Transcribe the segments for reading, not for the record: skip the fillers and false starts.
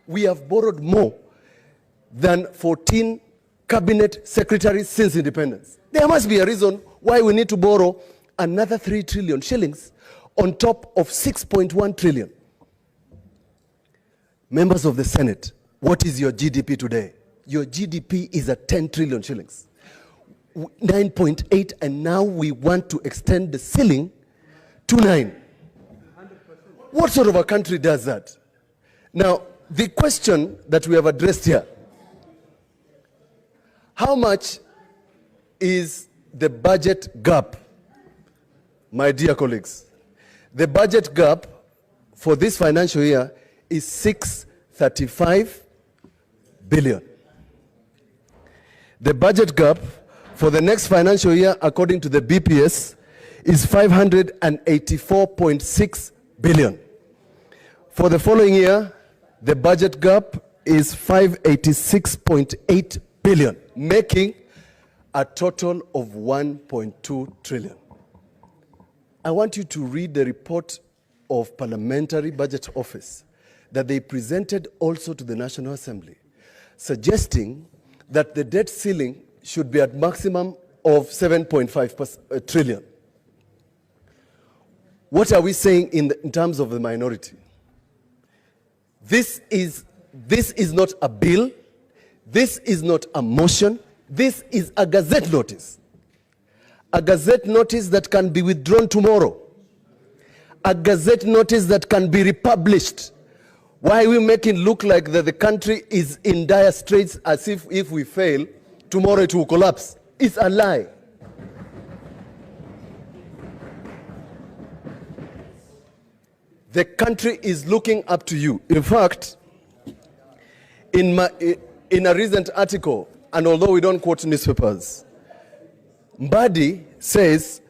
We have borrowed more than 14 cabinet secretaries since independence. There must be a reason why we need to borrow another 3 trillion shillings on top of 6.1 trillion. Members of the Senate, what is your GDP today? Your GDP is at 10 trillion shillings. 9.8, and now we want to extend the ceiling to 9. 100%. What sort of a country does that? Now, the question that we have addressed here, how much is the budget gap, my dear colleagues? The budget gap for this financial year is 635 billion. The budget gap for the next financial year, according to the BPS, is 584.6 billion. For the following year, the budget gap is 586.8 billion, making a total of 1.2 trillion. I want you to read the report of Parliamentary Budget Office that they presented also to the National Assembly, suggesting that the debt ceiling should be at maximum of 7.5 trillion. What are we saying in terms of the minority? This is not a bill. This is not a motion. This is a gazette notice. A gazette notice that can be withdrawn tomorrow. A gazette notice that can be republished. Why are we making it look like that the country is in dire straits, as if we fail, tomorrow it will collapse? It's a lie. The country is looking up to you. In fact, in a recent article, and although we don't quote newspapers, Mbadi says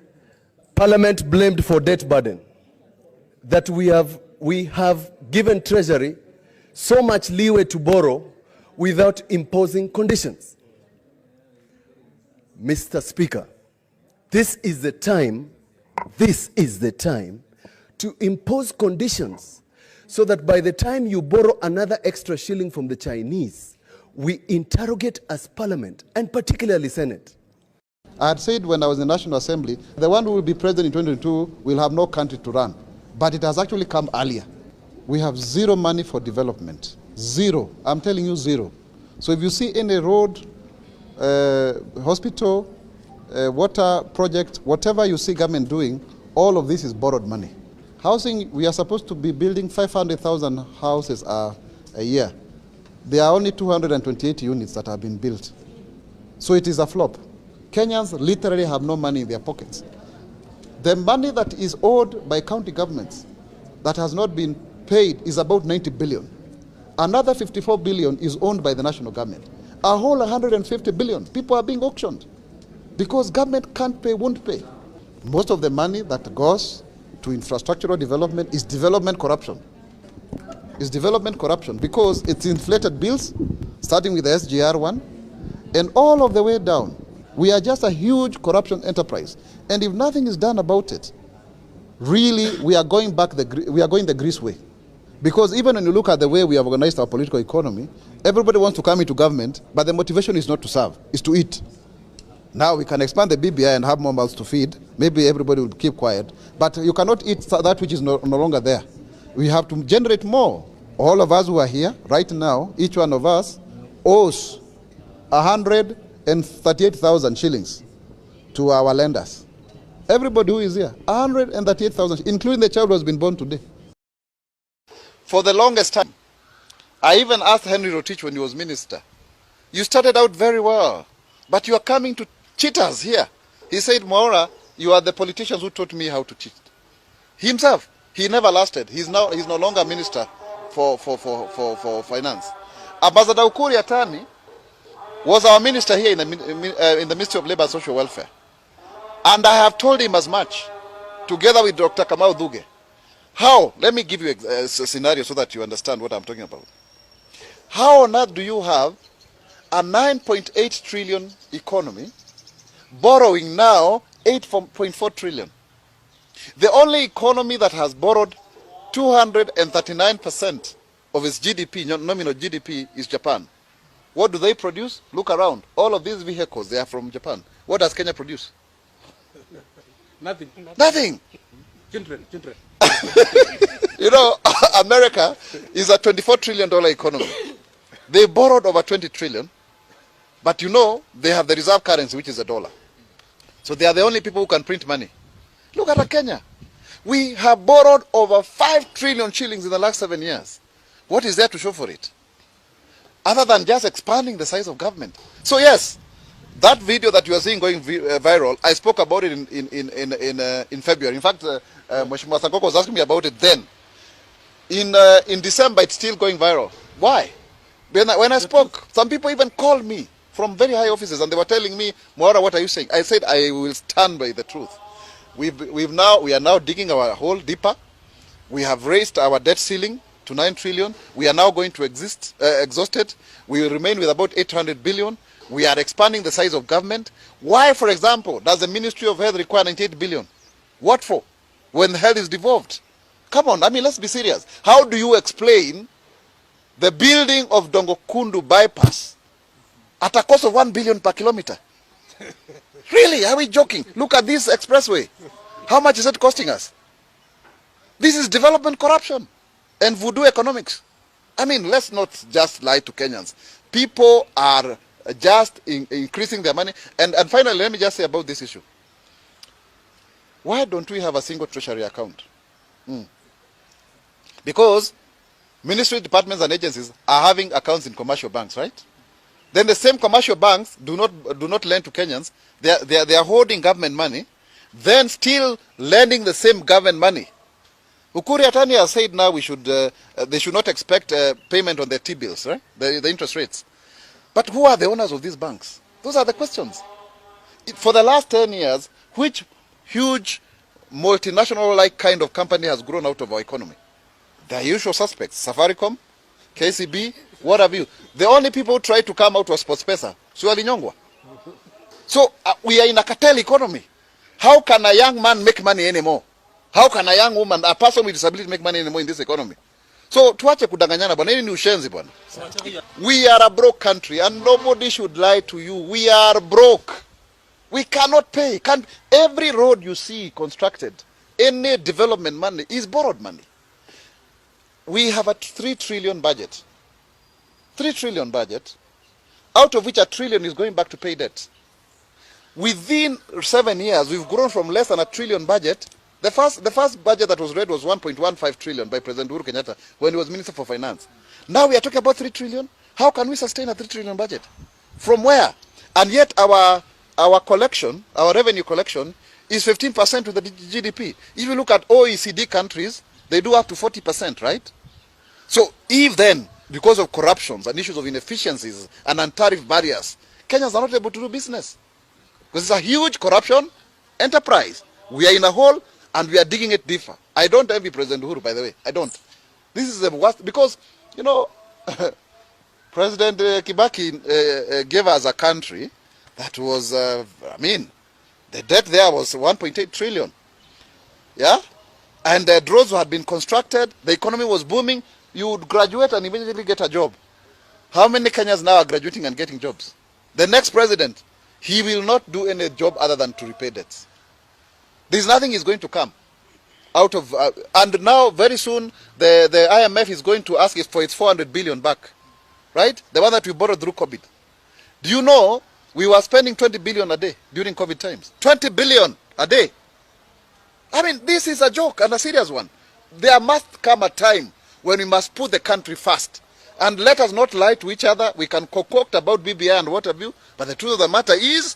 Parliament blamed for debt burden, that we have given Treasury so much leeway to borrow without imposing conditions. Mr. Speaker, this is the time to impose conditions so that by the time you borrow another extra shilling from the Chinese, we interrogate as Parliament, and particularly Senate. I had said when I was in the National Assembly, the one who will be president in 2022 will have no country to run. But it has actually come earlier. We have zero money for development. Zero. I'm telling you, zero. So if you see any road, hospital, water project, whatever you see government doing, all of this is borrowed money. Housing, we are supposed to be building 500,000 houses a year. There are only 228 units that have been built. So it is a flop. Kenyans literally have no money in their pockets. The money that is owed by county governments that has not been paid is about 90 billion. Another 54 billion is owned by the national government. A whole 150 billion. People are being auctioned because government can't pay, won't pay. Most of the money that goes to infrastructural development is development corruption. It's development corruption because it's inflated bills, starting with the SGR one, and all of the way down. We are just a huge corruption enterprise. And if nothing is done about it, really we are going the Greece way. Because even when you look at the way we have organized our political economy, everybody wants to come into government, but the motivation is not to serve, it's to eat. Now we can expand the BBI and have more mouths to feed. Maybe everybody will keep quiet. But you cannot eat that which is no longer there. We have to generate more. All of us who are here right now, each one of us owes 138,000 shillings to our lenders. Everybody who is here, 138,000, including the child who has been born today. For the longest time, I even asked Henry Rotich when he was minister, you started out very well, but you are coming to cheat us here. He said, Maura, you are the politicians who taught me how to cheat. Himself, he never lasted. He's no longer minister for finance. Ambassador Ukuri Atani was our minister here in the Ministry of Labor and Social Welfare. And I have told him as much, together with Dr. Kamau Duge. How? Let me give you a scenario so that you understand what I'm talking about. How on earth do you have a 9.8 trillion economy borrowing now 8.4 trillion? The only economy that has borrowed 239% of its GDP, nominal GDP, is Japan. What do they produce? Look around. All of these vehicles, they are from Japan. What does Kenya produce? Nothing. Nothing. Children. You know, America is a $24 trillion economy. They borrowed over 20 trillion, but you know, they have the reserve currency, which is a dollar. So they are the only people who can print money. Look at Kenya. We have borrowed over 5 trillion shillings in the last 7 years. What is there to show for it? Other than just expanding the size of government. So yes, that video that you are seeing going viral, I spoke about it in February. In fact, Mheshimiwa Sankoko was asking me about it then. In December, it's still going viral. Why? When I spoke, some people even called me from very high offices and they were telling me, Mwara, what are you saying? I said, I will stand by the truth. We are now digging our hole deeper. We have raised our debt ceiling to 9 trillion. We are now going to exhaust it. We will remain with about 800 billion. We are expanding the size of government. Why, for example, does the Ministry of Health require 98 billion? What for? When health is devolved. Come on, I mean, let's be serious. How do you explain the building of Dongokundu bypass at a cost of 1 billion per kilometer? Really, are we joking? Look at this expressway. How much is it costing us? This is development corruption and voodoo economics. I mean, let's not just lie to Kenyans. People are just increasing their money. And finally, let me just say about this issue. Why don't we have a single treasury account? Because ministry departments and agencies are having accounts in commercial banks, right? Then the same commercial banks do not lend to Kenyans. They are holding government money, then still lending the same government money. Ukuri Atani has said now they should not expect payment on their T-bills, right? The interest rates. But who are the owners of these banks? Those are the questions. For the last 10 years, which huge multinational-like kind of company has grown out of our economy? The usual suspects, Safaricom, KCB, what have you. The only people who tried to come out was SportsPesa, Suali Nyongwa. So we are in a cartel economy. How can a young man make money anymore? How can a young woman, a person with disability make money anymore in this economy? So tuache kudanganyana bwana, hili ni ushenzi bwana. We are a broke country and nobody should lie to you. We are broke. We cannot pay. Every road you see constructed, any development money is borrowed money. We have a 3 trillion budget. 3 trillion budget, out of which 1 trillion is going back to pay debt. Within 7 years, we've grown from less than 1 trillion budget. The first budget that was read was 1.15 trillion by President Uhuru Kenyatta when he was Minister for Finance. Now we are talking about 3 trillion. How can we sustain a 3 trillion budget? From where? And yet our collection, our revenue collection, is 15% to the GDP. If you look at OECD countries, they do up to 40%, right? So if then, because of corruptions and issues of inefficiencies and non-tariff barriers, Kenyans are not able to do business. Because it's a huge corruption enterprise. We are in a hole and we are digging it deeper. I don't envy President Uhuru, by the way. I don't. This is the worst, because, you know, President Kibaki gave us a country that was, I mean, the debt there was 1.8 trillion. Yeah? And the roads had been constructed, the economy was booming. You would graduate and immediately get a job. How many Kenyans now are graduating and getting jobs? The next president, he will not do any job other than to repay debts. There's nothing is going to come out of... and now, very soon, the IMF is going to ask for its 400 billion back. Right? The one that we borrowed through COVID. Do you know, we were spending 20 billion a day during COVID times. 20 billion a day. I mean, this is a joke and a serious one. There must come a time when we must put the country first. And let us not lie to each other. We can concoct about BBI and what have you. But the truth of the matter is,